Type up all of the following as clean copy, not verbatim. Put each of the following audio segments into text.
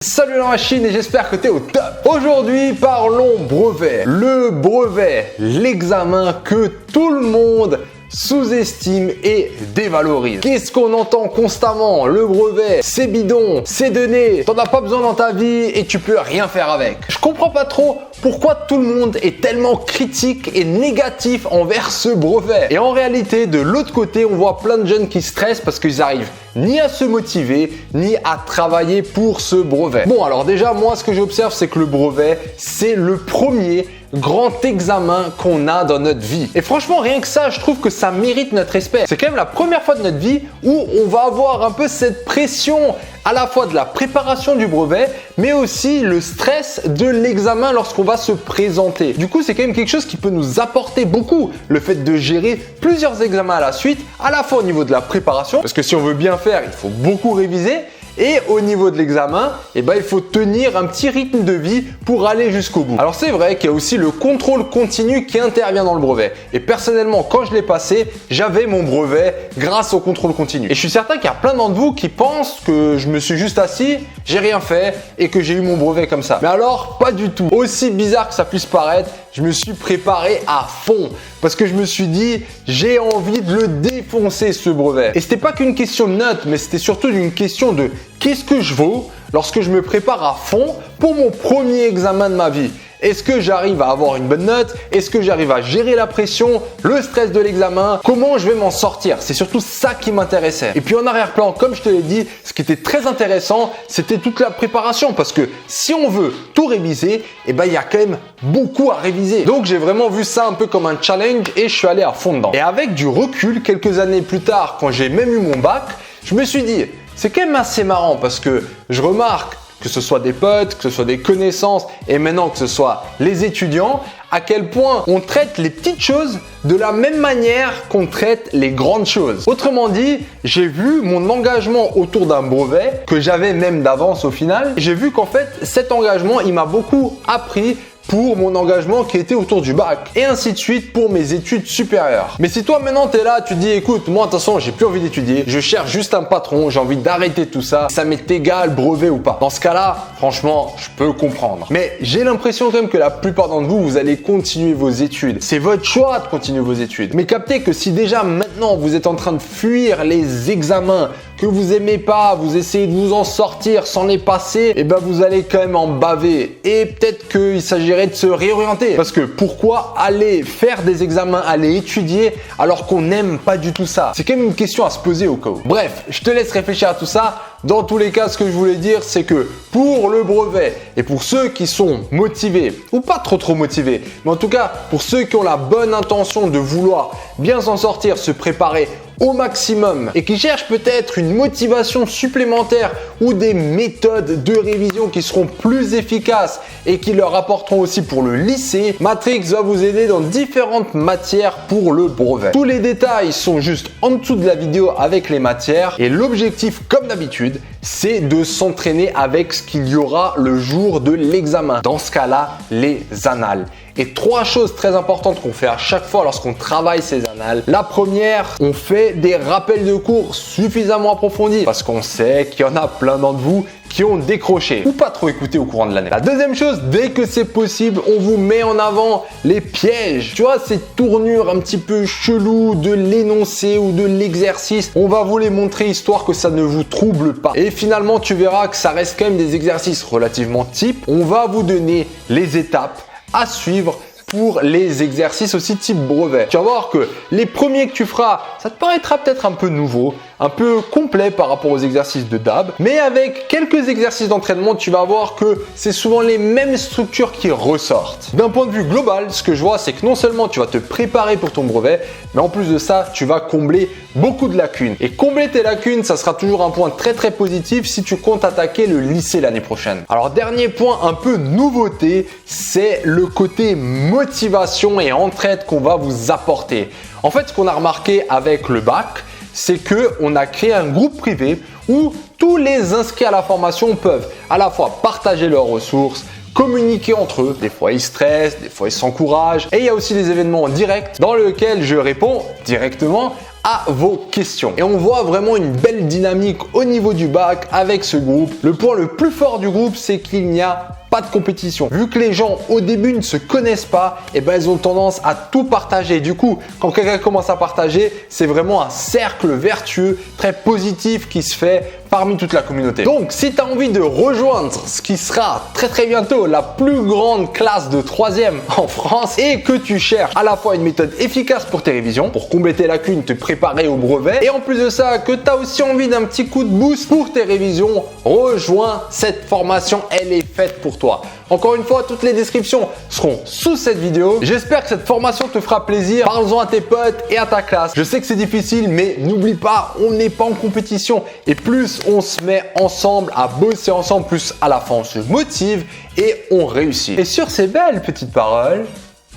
Salut la machine et j'espère que tu es au top. Aujourd'hui, parlons brevet. Le brevet, l'examen que tout le monde sous-estime et dévalorise. Qu'est-ce qu'on entend constamment? Le brevet, c'est bidon, c'est donné, t'en as pas besoin dans ta vie et tu peux rien faire avec. Je comprends pas trop pourquoi tout le monde est tellement critique et négatif envers ce brevet. Et en réalité, de l'autre côté, on voit plein de jeunes qui stressent parce qu'ils arrivent ni à se motiver, ni à travailler pour ce brevet. Bon, alors déjà, moi, ce que j'observe, c'est que le brevet, c'est le premier grand examen qu'on a dans notre vie. Et franchement, rien que ça, je trouve que ça mérite notre respect. C'est quand même la première fois de notre vie où on va avoir un peu cette pression à la fois de la préparation du brevet, mais aussi le stress de l'examen lorsqu'on va se présenter. Du coup, c'est quand même quelque chose qui peut nous apporter beaucoup, le fait de gérer plusieurs examens à la suite, à la fois au niveau de la préparation, parce que si on veut bien faire, il faut beaucoup réviser. Et au niveau de l'examen, il faut tenir un petit rythme de vie pour aller jusqu'au bout. Alors c'est vrai qu'il y a aussi le contrôle continu qui intervient dans le brevet. Et personnellement, quand je l'ai passé, j'avais mon brevet grâce au contrôle continu. Et je suis certain qu'il y a plein d'entre vous qui pensent que je me suis juste assis, j'ai rien fait et que j'ai eu mon brevet comme ça. Mais alors, pas du tout. Aussi bizarre que ça puisse paraître, je me suis préparé à fond parce que je me suis dit j'ai envie de le défoncer ce brevet. Et c'était pas qu'une question de notes, mais c'était surtout une question de qu'est-ce que je vaux lorsque je me prépare à fond pour mon premier examen de ma vie. Est-ce que j'arrive à avoir une bonne note? Est-ce que j'arrive à gérer la pression, le stress de l'examen? Comment je vais m'en sortir? C'est surtout ça qui m'intéressait. Et puis en arrière-plan, comme je te l'ai dit, ce qui était très intéressant, c'était toute la préparation parce que si on veut tout réviser, il y a quand même beaucoup à réviser. Donc j'ai vraiment vu ça un peu comme un challenge et je suis allé à fond dedans. Et avec du recul, quelques années plus tard, quand j'ai même eu mon bac, je me suis dit, c'est quand même assez marrant parce que je remarque que ce soit des potes, que ce soit des connaissances et maintenant que ce soit les étudiants, à quel point on traite les petites choses de la même manière qu'on traite les grandes choses. Autrement dit, j'ai vu mon engagement autour d'un brevet que j'avais même d'avance au final. J'ai vu qu'en fait, cet engagement, il m'a beaucoup appris pour mon engagement qui était autour du bac et ainsi de suite pour mes études supérieures. Mais si toi maintenant tu es là, tu te dis écoute, moi de toute façon j'ai plus envie d'étudier, je cherche juste un patron, j'ai envie d'arrêter tout ça, ça m'est égal brevet ou pas. Dans ce cas-là, franchement, je peux comprendre. Mais j'ai l'impression quand même que la plupart d'entre vous, vous allez continuer vos études. C'est votre choix de continuer vos études. Mais captez que si déjà maintenant vous êtes en train de fuir les examens que vous aimez pas, vous essayez de vous en sortir sans les passer, vous allez quand même en baver. Et peut-être qu'il s'agirait de se réorienter. Parce que pourquoi aller faire des examens, aller étudier alors qu'on n'aime pas du tout ça? C'est quand même une question à se poser au cas où. Bref, je te laisse réfléchir à tout ça. Dans tous les cas, ce que je voulais dire, c'est que pour le brevet et pour ceux qui sont motivés ou pas trop motivés, mais en tout cas pour ceux qui ont la bonne intention de vouloir bien s'en sortir, se préparer au maximum et qui cherchent peut-être une motivation supplémentaire ou des méthodes de révision qui seront plus efficaces et qui leur apporteront aussi pour le lycée, Matrix va vous aider dans différentes matières pour le brevet. Tous les détails sont juste en dessous de la vidéo avec les matières et l'objectif, comme d'habitude, c'est de s'entraîner avec ce qu'il y aura le jour de l'examen. Dans ce cas-là, les annales. Et 3 choses très importantes qu'on fait à chaque fois lorsqu'on travaille ces annales. La première, on fait des rappels de cours suffisamment approfondis parce qu'on sait qu'il y en a plein d'entre vous qui ont décroché ou pas trop écouté au courant de l'année. La deuxième chose, dès que c'est possible, on vous met en avant les pièges. Tu vois, ces tournures un petit peu cheloues de l'énoncé ou de l'exercice, on va vous les montrer histoire que ça ne vous trouble pas. Et finalement, tu verras que ça reste quand même des exercices relativement types. On va vous donner les étapes à suivre pour les exercices aussi type brevet. Tu vas voir que les premiers que tu feras, ça te paraîtra peut-être un peu nouveau, un peu complet par rapport aux exercices de DAB, mais avec quelques exercices d'entraînement, tu vas voir que c'est souvent les mêmes structures qui ressortent. D'un point de vue global, ce que je vois, c'est que non seulement tu vas te préparer pour ton brevet, mais en plus de ça, tu vas combler beaucoup de lacunes. Et combler tes lacunes, ça sera toujours un point très positif si tu comptes attaquer le lycée l'année prochaine. Alors dernier point un peu nouveauté, c'est le côté motivation et entraide qu'on va vous apporter. En fait, ce qu'on a remarqué avec le bac, c'est qu'on a créé un groupe privé où tous les inscrits à la formation peuvent à la fois partager leurs ressources, communiquer entre eux. Des fois, ils stressent, des fois, ils s'encouragent. Et il y a aussi des événements en direct dans lesquels je réponds directement à vos questions. Et on voit vraiment une belle dynamique au niveau du bac avec ce groupe. Le point le plus fort du groupe, c'est qu'il n'y a pas de compétition. Vu que les gens au début ne se connaissent pas, et ben ils ont tendance à tout partager. Du coup, quand quelqu'un commence à partager, c'est vraiment un cercle vertueux très positif qui se fait parmi toute la communauté. Donc, si tu as envie de rejoindre ce qui sera très bientôt la plus grande classe de 3e en France et que tu cherches à la fois une méthode efficace pour tes révisions, pour combler tes lacunes, te préparer au brevet, et en plus de ça, que tu as aussi envie d'un petit coup de boost pour tes révisions, rejoins cette formation, elle est faite pour toi. Encore une fois, toutes les descriptions seront sous cette vidéo. J'espère que cette formation te fera plaisir. Parle-en à tes potes et à ta classe. Je sais que c'est difficile, mais n'oublie pas, on n'est pas en compétition. Et plus on se met ensemble à bosser ensemble, plus à la fin on se motive et on réussit. Et sur ces belles petites paroles,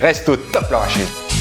reste au top la Rachid.